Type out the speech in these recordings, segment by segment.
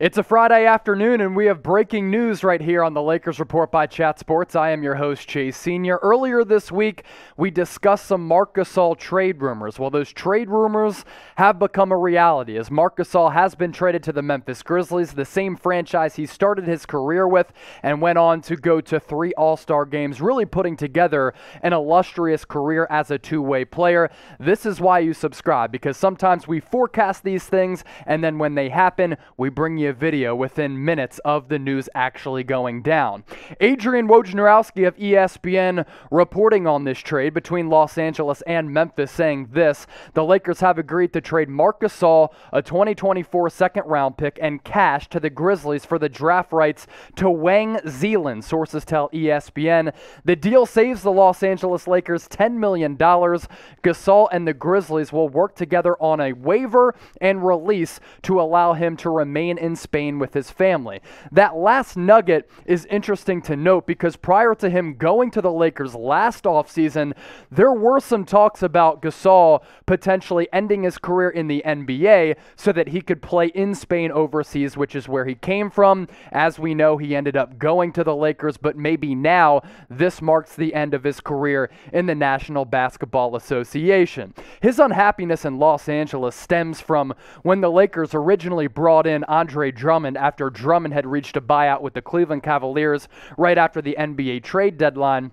It's a Friday afternoon, and we have breaking news right here on the Lakers Report by Chat Sports. I am your host, Chase Sr. Earlier this week, we discussed some Marc Gasol trade rumors. Well, those trade rumors have become a reality, as Marc Gasol has been traded to the Memphis Grizzlies, the same franchise he started his career with and went on to go to 3 All-Star games, really putting together an illustrious career as a two-way player. This is why you subscribe, because sometimes we forecast these things, and then when they happen, we bring you video within minutes of the news actually going down. Adrian Wojnarowski of ESPN reporting on this trade between Los Angeles and Memphis, saying this: the Lakers have agreed to trade Marc Gasol, a 2024 second-round pick, and cash to the Grizzlies for the draft rights to Wang Zhelin, sources tell ESPN. The deal saves the Los Angeles Lakers $10 million. Gasol and the Grizzlies will work together on a waiver and release to allow him to remain in Spain with his family. That last nugget is interesting to note because prior to him going to the Lakers last offseason, there were some talks about Gasol potentially ending his career in the NBA so that he could play in Spain overseas, which is where he came from. As we know, he ended up going to the Lakers, but maybe now this marks the end of his career in the National Basketball Association. His unhappiness in Los Angeles stems from when the Lakers originally brought in Andre Drummond after Drummond had reached a buyout with the Cleveland Cavaliers right after the NBA trade deadline.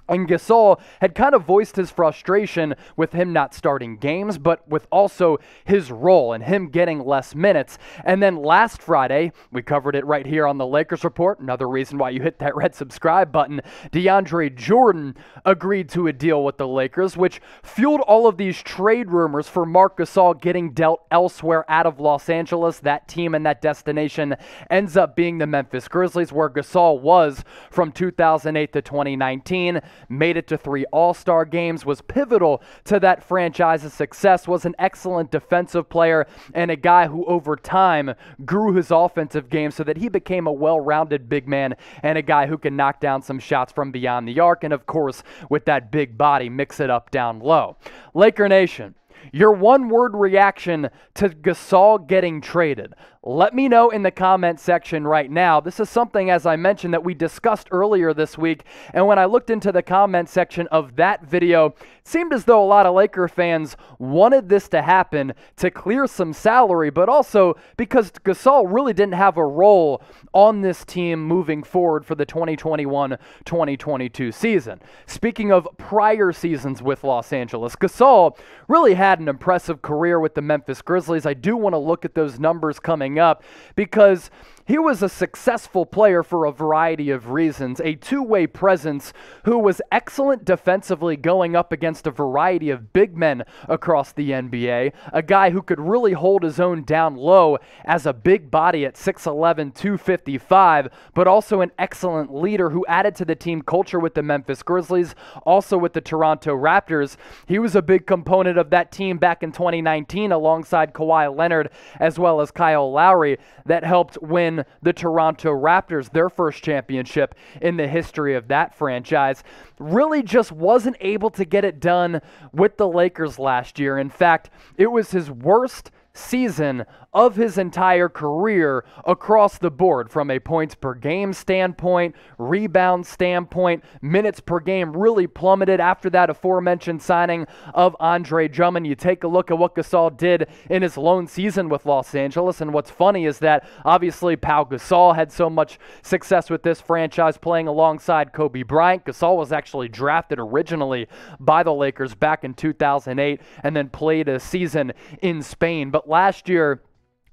And Gasol had kind of voiced his frustration with him not starting games, but with also his role and him getting less minutes. And then last Friday, we covered it right here on the Lakers Report, another reason why you hit that red subscribe button, DeAndre Jordan agreed to a deal with the Lakers, which fueled all of these trade rumors for Marc Gasol getting dealt elsewhere out of Los Angeles. That team and that destination ends up being the Memphis Grizzlies, where Gasol was from 2008 to 2019. Made it to 3 All-Star games, was pivotal to that franchise's success, was an excellent defensive player, and a guy who over time grew his offensive game so that he became a well-rounded big man and a guy who can knock down some shots from beyond the arc, and of course, with that big body, mix it up down low. Laker Nation, your one-word reaction to Gasol getting traded. Let me know in the comment section right now. This is something, as I mentioned, that we discussed earlier this week, and when I looked into the comment section of that video, it seemed as though a lot of Laker fans wanted this to happen to clear some salary, but also because Gasol really didn't have a role on this team moving forward for the 2021-2022 season. Speaking of prior seasons with Los Angeles, Gasol really had an impressive career with the Memphis Grizzlies. I do want to look at those numbers coming up because he was a successful player for a variety of reasons, a two-way presence who was excellent defensively going up against a variety of big men across the NBA, a guy who could really hold his own down low as a big body at 6'11", 255, but also an excellent leader who added to the team culture with the Memphis Grizzlies, also with the Toronto Raptors. He was a big component of that team back in 2019 alongside Kawhi Leonard as well as Kyle Lowry that helped win the Toronto Raptors their first championship in the history of that franchise. Really just wasn't able to get it done with the Lakers last year. In fact, it was his worst season of his entire career across the board, from a points per game standpoint, rebound standpoint, minutes per game really plummeted after that aforementioned signing of Andre Drummond. You take a look at what Gasol did in his lone season with Los Angeles, and what's funny is that obviously Pau Gasol had so much success with this franchise playing alongside Kobe Bryant. Gasol was actually drafted originally by the Lakers back in 2008 and then played a season in Spain. But last year,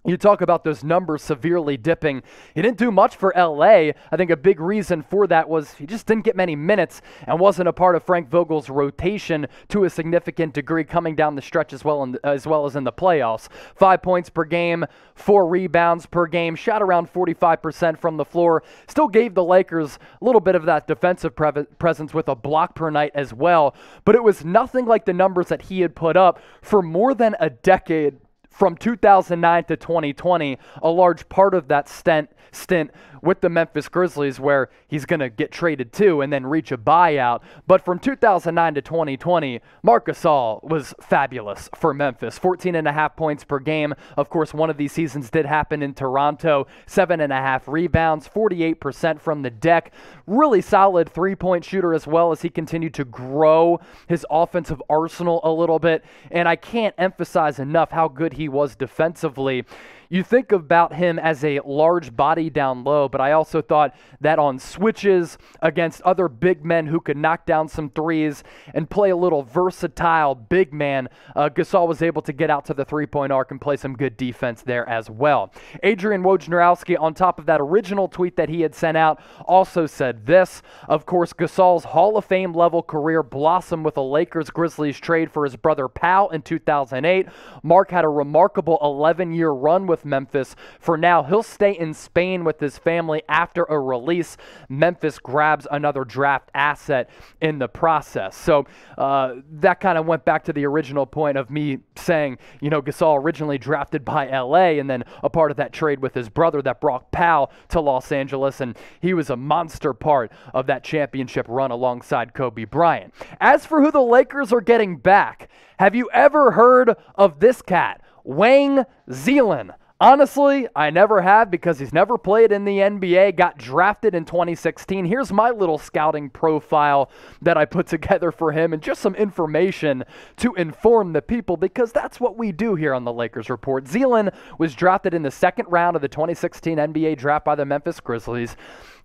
you talk about those numbers severely dipping. He didn't do much for LA. I think a big reason for that was he just didn't get many minutes and wasn't a part of Frank Vogel's rotation to a significant degree coming down the stretch as well as in the playoffs. 5 points per game, 4 rebounds per game, shot around 45% from the floor. Still gave the Lakers a little bit of that defensive presence with a block per night as well. But it was nothing like the numbers that he had put up for more than a decade. From 2009 to 2020, a large part of that stint with the Memphis Grizzlies, where he's going to get traded to and then reach a buyout. But from 2009 to 2020, Marc Gasol was fabulous for Memphis. 14.5 points per game. Of course, one of these seasons did happen in Toronto. 7.5 rebounds, 48% from the deck. Really solid three-point shooter as well, as he continued to grow his offensive arsenal a little bit. And I can't emphasize enough how good he was defensively. You think about him as a large body down low, but I also thought that on switches against other big men who could knock down some threes and play a little versatile big man, Gasol was able to get out to the three-point arc and play some good defense there as well. Adrian Wojnarowski, on top of that original tweet that he had sent out, also said this. Of course, Gasol's Hall of Fame level career blossomed with a Lakers-Grizzlies trade for his brother Pau in 2008. Marc had a remarkable 11-year run with Memphis. For now, he'll stay in Spain with his family after a release. Memphis grabs another draft asset in the process. So that kind of went back to the original point of me saying, you know, Gasol originally drafted by LA and then a part of that trade with his brother that brought Pau to Los Angeles, and he was a monster part of that championship run alongside Kobe Bryant. As for who the Lakers are getting back, have you ever heard of this cat, Wang Zhelin? Honestly, I never have, because he's never played in the NBA, got drafted in 2016. Here's my little scouting profile that I put together for him, and just some information to inform the people, because that's what we do here on the Lakers Report. Zhelin was drafted in the second round of the 2016 NBA draft by the Memphis Grizzlies.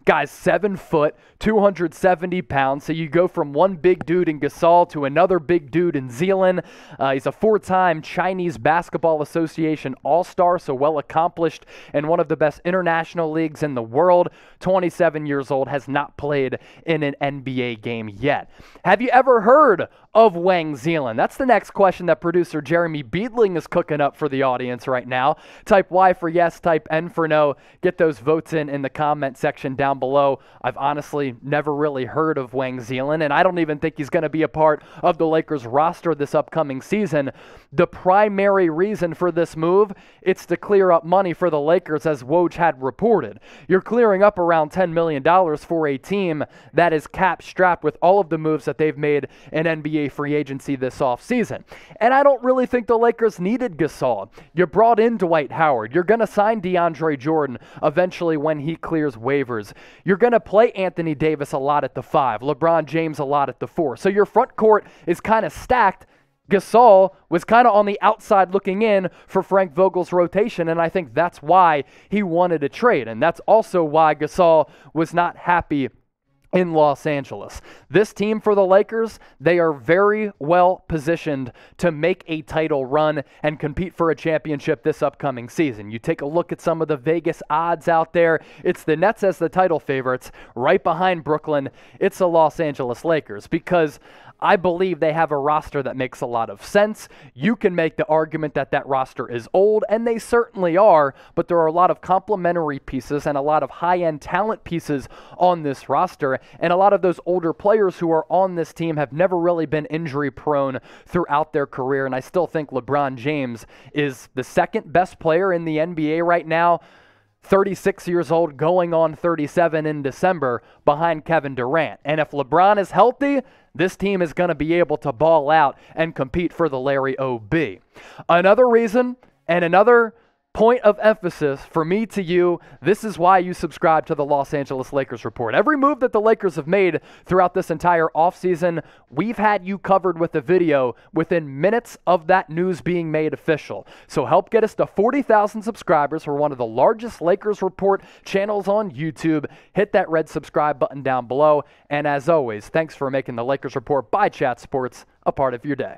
Guy's 7 foot, 270 pounds. So you go from one big dude in Gasol to another big dude in Zhelin. He's a 4-time Chinese Basketball Association All-Star, so well accomplished in one of the best international leagues in the world. 27 years old, has not played in an NBA game yet. Have you ever heard of Wang Zhelin? That's the next question that producer Jeremy Beadling is cooking up for the audience right now. Type Y for yes, type N for no. Get those votes in the comment section down below. I've honestly never really heard of Wang Zhelin, and I don't even think he's going to be a part of the Lakers roster this upcoming season. The primary reason for this move, it's to clear up money for the Lakers, as Woj had reported. You're clearing up around $10 million for a team that is cap-strapped with all of the moves that they've made in NBA free agency this offseason. And I don't really think the Lakers needed Gasol. You brought in Dwight Howard. You're going to sign DeAndre Jordan eventually when he clears waivers. You're going to play Anthony Davis a lot at the 5, LeBron James a lot at the 4. So your front court is kind of stacked. Gasol was kind of on the outside looking in for Frank Vogel's rotation, and I think that's why he wanted a trade. And that's also why Gasol was not happy in Los Angeles. This team for the Lakers, they are very well positioned to make a title run and compete for a championship this upcoming season. You take a look at some of the Vegas odds out there. It's the Nets as the title favorites. Right behind Brooklyn, it's the Los Angeles Lakers, because I believe they have a roster that makes a lot of sense. You can make the argument that that roster is old, and they certainly are, but there are a lot of complementary pieces and a lot of high-end talent pieces on this roster, and a lot of those older players who are on this team have never really been injury-prone throughout their career, and I still think LeBron James is the second best player in the NBA right now. 36 years old, going on 37 in December, behind Kevin Durant. And if LeBron is healthy, this team is going to be able to ball out and compete for the Larry O.B. Another reason and another point of emphasis for me to you, this is why you subscribe to the Los Angeles Lakers Report. Every move that the Lakers have made throughout this entire offseason, we've had you covered with a video within minutes of that news being made official. So help get us to 40,000 subscribers for one of the largest Lakers Report channels on YouTube. Hit that red subscribe button down below. And as always, thanks for making the Lakers Report by Chat Sports a part of your day.